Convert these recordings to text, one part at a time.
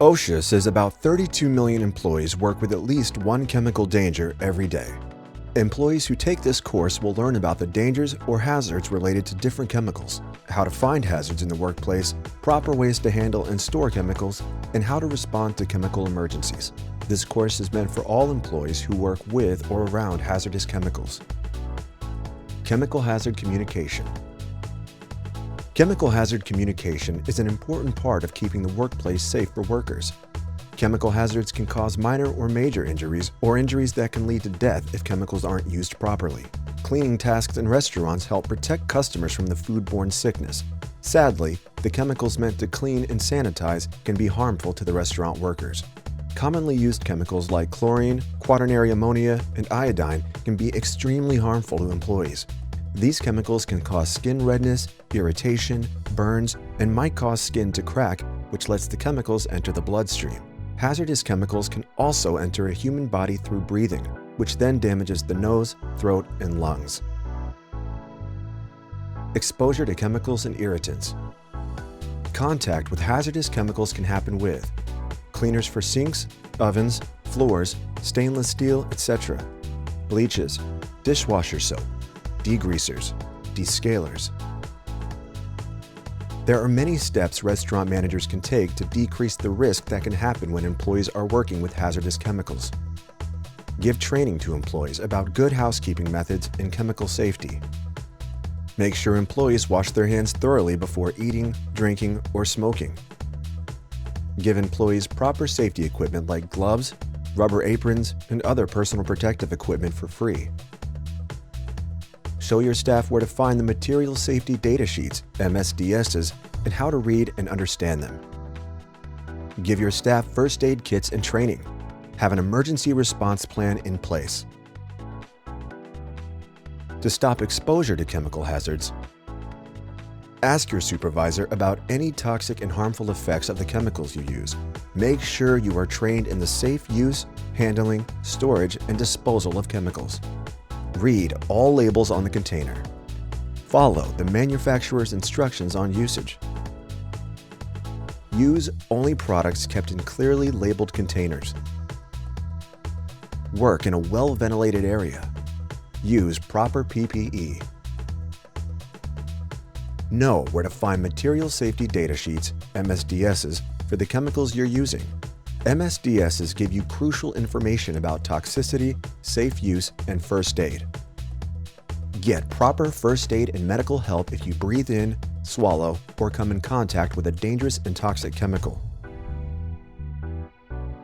OSHA says about 32 million employees work with at least one chemical danger every day. Employees who take this course will learn about the dangers or hazards related to different chemicals, how to find hazards in the workplace, proper ways to handle and store chemicals, and how to respond to chemical emergencies. This course is meant for all employees who work with or around hazardous chemicals. Chemical hazard communication. Chemical hazard communication is an important part of keeping the workplace safe for workers. Chemical hazards can cause minor or major injuries, or injuries that can lead to death if chemicals aren't used properly. Cleaning tasks in restaurants help protect customers from the foodborne sickness. Sadly, the chemicals meant to clean and sanitize can be harmful to the restaurant workers. Commonly used chemicals like chlorine, quaternary ammonia, and iodine can be extremely harmful to employees. These chemicals can cause skin redness, irritation, burns, and might cause skin to crack, which lets the chemicals enter the bloodstream. Hazardous chemicals can also enter a human body through breathing, which then damages the nose, throat, and lungs. Exposure to chemicals and irritants. Contact with hazardous chemicals can happen with cleaners for sinks, ovens, floors, stainless steel, etc., bleaches, dishwasher soap, degreasers, descalers. There are many steps restaurant managers can take to decrease the risk that can happen when employees are working with hazardous chemicals. Give training to employees about good housekeeping methods and chemical safety. Make sure employees wash their hands thoroughly before eating, drinking, or smoking. Give employees proper safety equipment like gloves, rubber aprons, and other personal protective equipment for free. Show your staff where to find the material safety data sheets, MSDSs, and how to read and understand them. Give your staff first aid kits and training. Have an emergency response plan in place. To stop exposure to chemical hazards, ask your supervisor about any toxic and harmful effects of the chemicals you use. Make sure you are trained in the safe use, handling, storage, and disposal of chemicals. Read all labels on the container. Follow the manufacturer's instructions on usage. Use only products kept in clearly labeled containers. Work in a well-ventilated area. Use proper PPE. Know where to find material safety data sheets, MSDSs, for the chemicals you're using. MSDSs give you crucial information about toxicity, safe use, and first aid. Get proper first aid and medical help if you breathe in, swallow, or come in contact with a dangerous and toxic chemical.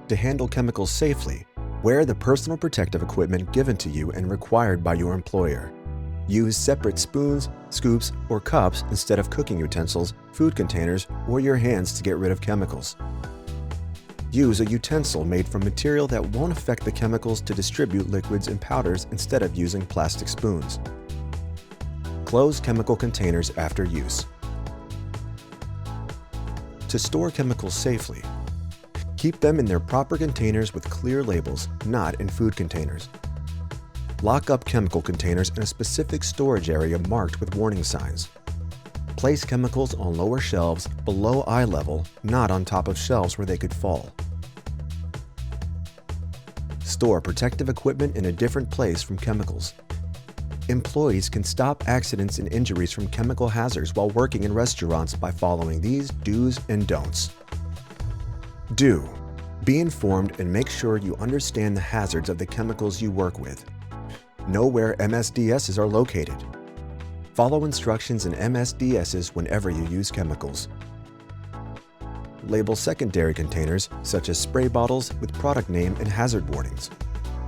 To handle chemicals safely, wear the personal protective equipment given to you and required by your employer. Use separate spoons, scoops, or cups instead of cooking utensils, food containers, or your hands to get rid of chemicals. Use a utensil made from material that won't affect the chemicals to distribute liquids and powders instead of using plastic spoons. Close chemical containers after use. To store chemicals safely, keep them in their proper containers with clear labels, not in food containers. Lock up chemical containers in a specific storage area marked with warning signs. Place chemicals on lower shelves below eye level, not on top of shelves where they could fall. Store protective equipment in a different place from chemicals. Employees can stop accidents and injuries from chemical hazards while working in restaurants by following these do's and don'ts. Do. Be informed and make sure you understand the hazards of the chemicals you work with. Know where MSDSs are located. Follow instructions in MSDSs whenever you use chemicals. Label secondary containers, such as spray bottles, with product name and hazard warnings.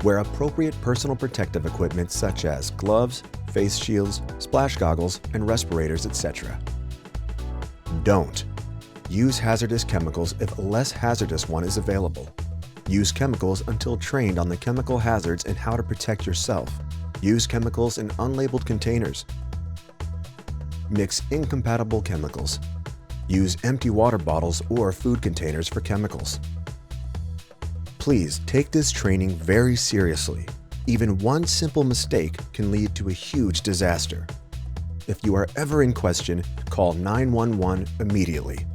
Wear appropriate personal protective equipment such as gloves, face shields, splash goggles, and respirators, etc. Don't. Use hazardous chemicals if a less hazardous one is available. Use chemicals until trained on the chemical hazards and how to protect yourself. Use chemicals in unlabeled containers. Mix incompatible chemicals. Use empty water bottles or food containers for chemicals. Please take this training very seriously. Even one simple mistake can lead to a huge disaster. If you are ever in question, call 911 immediately.